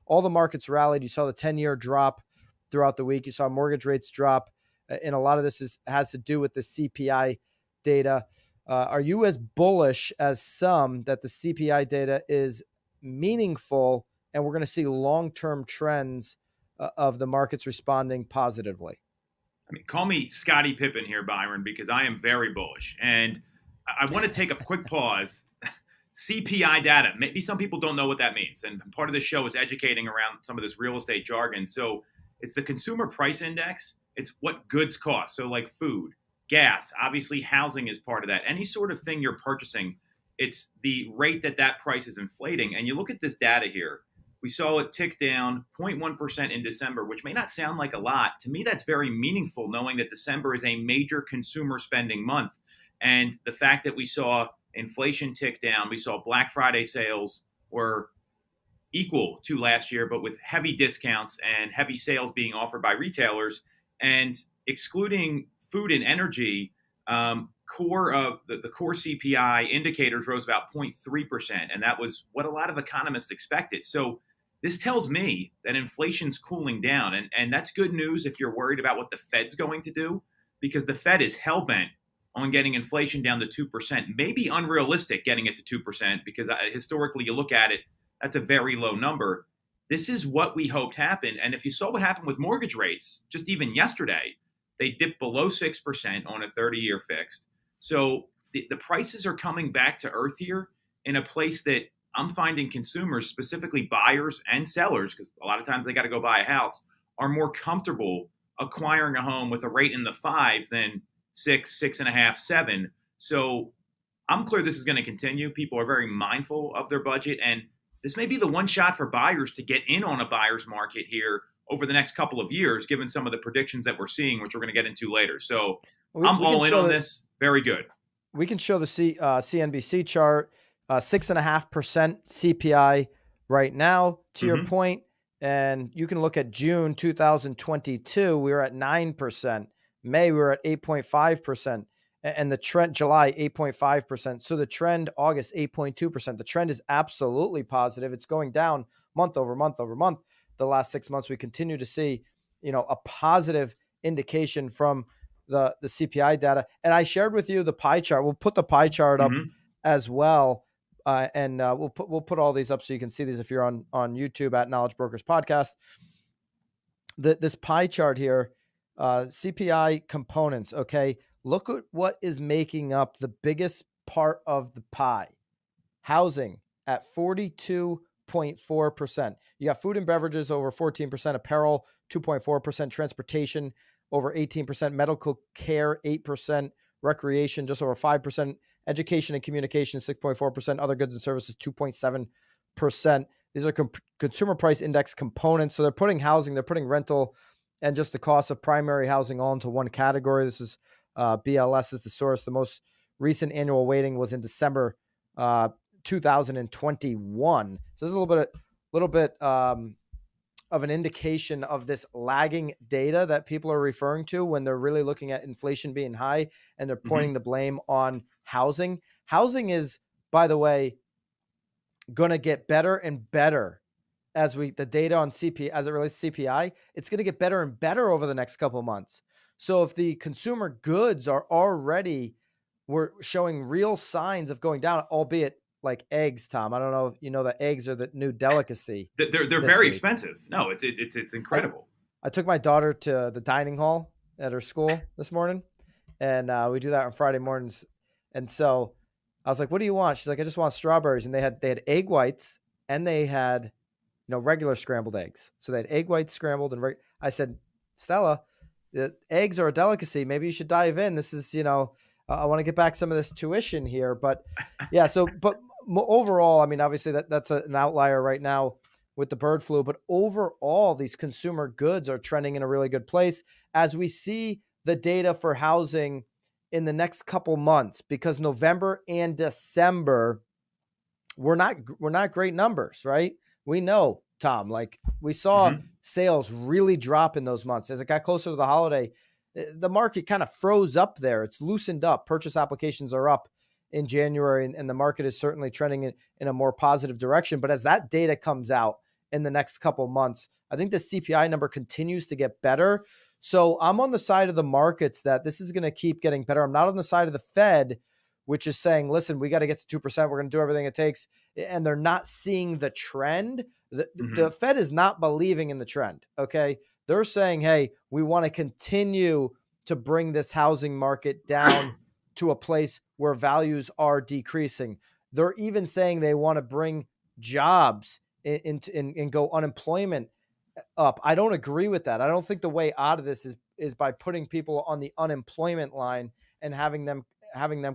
all the markets rallied. You saw the 10-year drop throughout the week. You saw mortgage rates drop. And a lot of this has to do with the CPI data. Are you as bullish as some that the CPI data is meaningful and we're going to see long-term trends of the markets responding positively? I mean, call me Scottie Pippen here, Byron, because I am very bullish. And I want to take a quick pause. CPI data, maybe some people don't know what that means. And part of the show is educating around some of this real estate jargon. So it's the consumer price index. It's what goods cost. So like food, gas, obviously housing is part of that. Any sort of thing you're purchasing, it's the rate that price is inflating. And you look at this data here. We saw it tick down 0.1% in December, which may not sound like a lot. To me, that's very meaningful, knowing that December is a major consumer spending month. And the fact that we saw inflation tick down, we saw Black Friday sales were equal to last year, but with heavy discounts and heavy sales being offered by retailers. And excluding food and energy, core of the core CPI indicators rose about 0.3%. And that was what a lot of economists expected. So this tells me that inflation's cooling down. And that's good news if you're worried about what the Fed's going to do, because the Fed is hell-bent on getting inflation down to 2%. Maybe unrealistic getting it to 2%, because historically you look at it, that's a very low number. This is what we hoped happened. And if you saw what happened with mortgage rates, just even yesterday, they dipped below 6% on a 30-year fixed. So the prices are coming back to earth here in a place that I'm finding consumers, specifically buyers and sellers, because a lot of times they got to go buy a house, are more comfortable acquiring a home with a rate in the fives than 6, 6.5, 7. So I'm clear this is going to continue. People are very mindful of their budget, and this may be the one shot for buyers to get in on a buyer's market here over the next couple of years, given some of the predictions that we're seeing, which we're going to get into later. So I'm all in on this. Very good. We can show the CNBC chart, 6.5% CPI right now, to your point. And you can look at June 2022, we were at 9%. May, we were at 8.5%. And the trend, July, 8.5%. So the trend, August, 8.2%. The trend is absolutely positive. It's going down month over month over month. The last 6 months, we continue to see, a positive indication from the CPI data. And I shared with you the pie chart. We'll put the pie chart up as well. And we'll put all these up so you can see these if you're on YouTube at Knowledge Brokers Podcast. This pie chart here, CPI components, okay? Look at what is making up the biggest part of the pie. Housing at 42.4%. You got food and beverages over 14%, apparel 2.4%, transportation over 18%, medical care 8%, recreation just over 5%, education and communication 6.4%, other goods and services 2.7%. These are consumer price index components. So they're putting housing, they're putting rental, and just the cost of primary housing all into one category. This is BLS is the source. The most recent annual weighting was in December 2021. So this is a little bit of an indication of this lagging data that people are referring to when they're really looking at inflation being high and they're pointing the blame on housing. Housing is, by the way, going to get better and better as the data on CPI, as it relates to CPI, it's going to get better and better over the next couple of months. So if the consumer goods are already, we're showing real signs of going down, albeit like eggs, Tom. I don't know if you know that eggs are the new delicacy. They're very expensive. No, it's incredible. I took my daughter to the dining hall at her school this morning, and we do that on Friday mornings. And so I was like, "What do you want?" She's like, "I just want strawberries." And they had egg whites and they had regular scrambled eggs. So they had egg whites scrambled and I said, "Stella, the eggs are a delicacy. Maybe you should dive in. This is I want to get back some of this tuition here." But yeah, but overall, I mean, obviously that's an outlier right now with the bird flu, but overall, these consumer goods are trending in a really good place as we see the data for housing in the next couple months, because November and December were not great numbers, right? We know, Tom, like we saw sales really drop in those months. As it got closer to the holiday, the market kind of froze up there. It's loosened up. Purchase applications are up in January, and the market is certainly trending in a more positive direction. But as that data comes out in the next couple months. I think the CPI number continues to get better. So I'm on the side of the markets that this is going to keep getting better. I'm not on the side of the Fed, which is saying, listen, we got to get to 2%. We're going to do everything it takes. And they're not seeing the trend. The Fed is not believing in the trend. Okay. They're saying, hey, we want to continue to bring this housing market down to a place where values are decreasing. They're even saying they want to bring jobs and go unemployment up. I don't agree with that. I don't think the way out of this is by putting people on the unemployment line and having them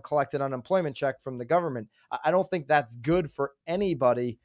collect an unemployment check from the government. I don't think that's good for anybody.